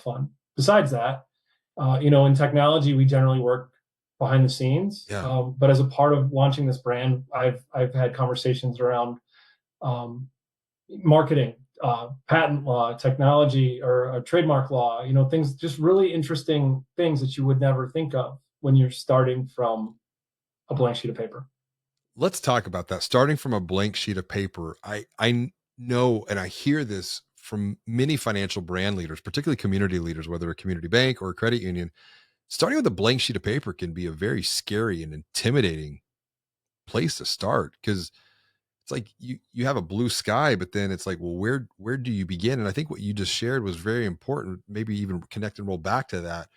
fun. Besides that, in technology, we generally work behind the scenes. Yeah. But as a part of launching this brand, I've had conversations around um, marketing, patent law, technology, or trademark law. Things, just really interesting things that you would never think of when you're starting from a blank sheet of paper. Let's talk about that. Starting from a blank sheet of paper, I know and I hear this from many financial brand leaders, particularly community leaders, whether a community bank or a credit union. Starting with a blank sheet of paper can be a very scary and intimidating place to start, because it's like you have a blue sky, but then it's like, well, where do you begin? And I think what you just shared was very important. Maybe even connect and roll back to that.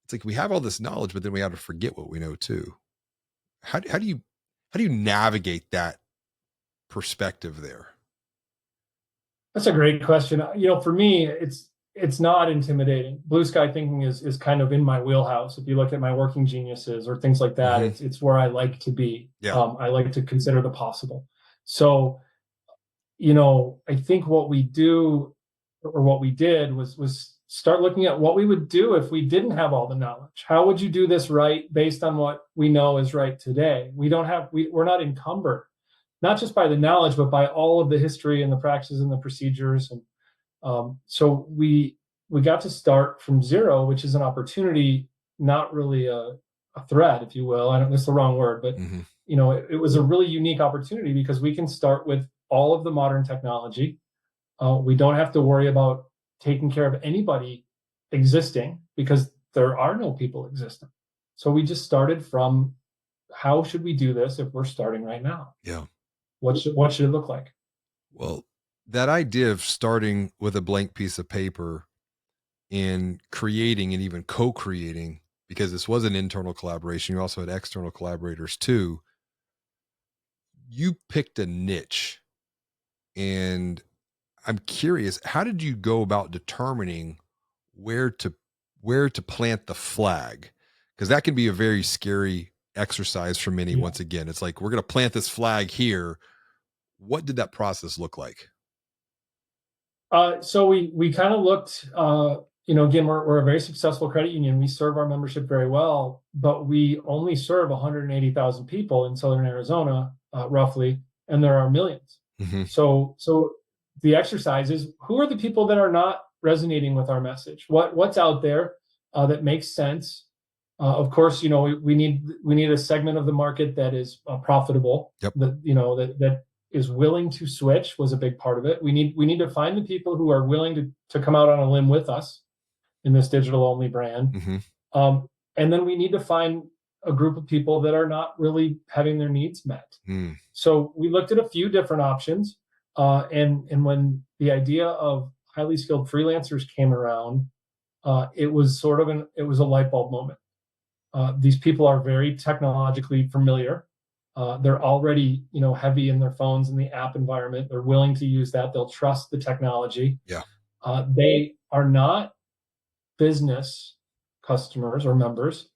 It's like we have all this knowledge, but then we have to forget what we know too. How do you navigate that perspective there? That's a great question. For me, it's not intimidating. Blue sky thinking is kind of in my wheelhouse. If you look at my working geniuses or things like that, Hmm. it's where I like to be. Yeah. I like to consider the possible. So, I think what we do, or what we did, was start looking at what we would do if we didn't have all the knowledge. How would you do this right based on what we know is right today? We're not encumbered, not just by the knowledge, but by all of the history and the practices and the procedures. And so we got to start from zero, which is an opportunity, not really a threat, if you will. I don't, that's the wrong word, but Hmm. it was a really unique opportunity because we can start with all of the modern technology. We don't have to worry about taking care of anybody existing because there are no people existing. So we just started from, how should we do this if we're starting right now? Yeah. What should it look like? Well, that idea of starting with a blank piece of paper and creating and even co-creating, because this was an internal collaboration, you also had external collaborators too. You picked a niche, and I'm curious, how did you go about determining where to where to plant the flag? Because that can be a very scary exercise for many. Yeah. Once again, it's like, we're going to plant this flag here. What did that process look like? So we kind of looked. Again, we're a very successful credit union. We serve our membership very well, but we only serve 180,000 people in Southern Arizona, roughly, and there are millions. Hmm. So the exercise is, who are the people that are not resonating with our message? What's out there that makes sense? Of course, we need a segment of the market that is profitable. Yep. That is willing to switch was a big part of it. We need to find the people who are willing to come out on a limb with us in this digital only brand. Hmm. And then we need to find a group of people that are not really having their needs met. Mm. So we looked at a few different options. And when the idea of highly skilled freelancers came around, it was a light bulb moment. These people are very technologically familiar. They're already, heavy in their phones in the app environment. They're willing to use that. They'll trust the technology. Yeah. They are not business customers or members.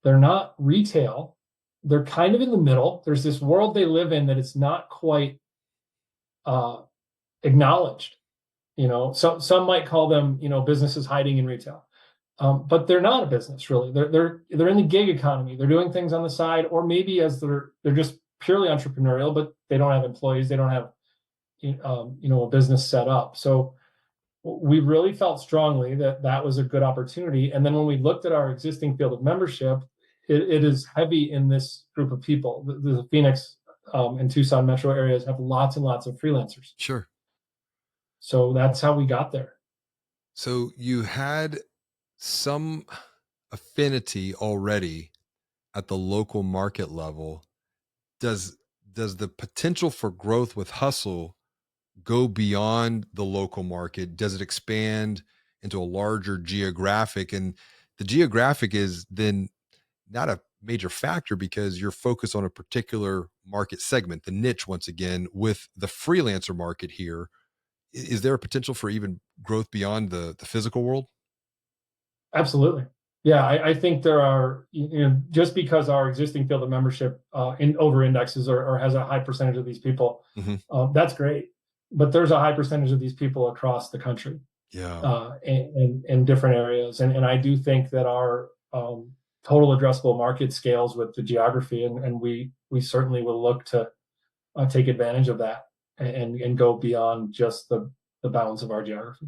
They're not retail. They're kind of in the middle. There's this world they live in that it's not quite uh, acknowledged. Some might call them, businesses hiding in retail. But they're not a business, really. They're in the gig economy. They're doing things on the side, or maybe as they're just purely entrepreneurial, but they don't have employees. They don't have a business set up. So we really felt strongly that that was a good opportunity. And then when we looked at our existing field of membership, it is heavy in this group of people. The Phoenix and Tucson metro areas have lots and lots of freelancers. Sure. So that's how we got there. So you had some affinity already at the local market level. Does the potential for growth with Hustle go beyond the local market? Does it expand into a larger geographic? And the geographic is then not a major factor because you're focused on a particular market segment, the niche, once again, with the freelancer market here. Is there a potential for even growth beyond the physical world? Absolutely. Yeah, I think there are, just because our existing field of membership in over indexes or has a high percentage of these people, Hmm. that's great. But there's a high percentage of these people across the country. Yeah. in different areas. And I do think that our total addressable market scales with the geography, and we certainly will look to take advantage of that and go beyond just the bounds of our geography.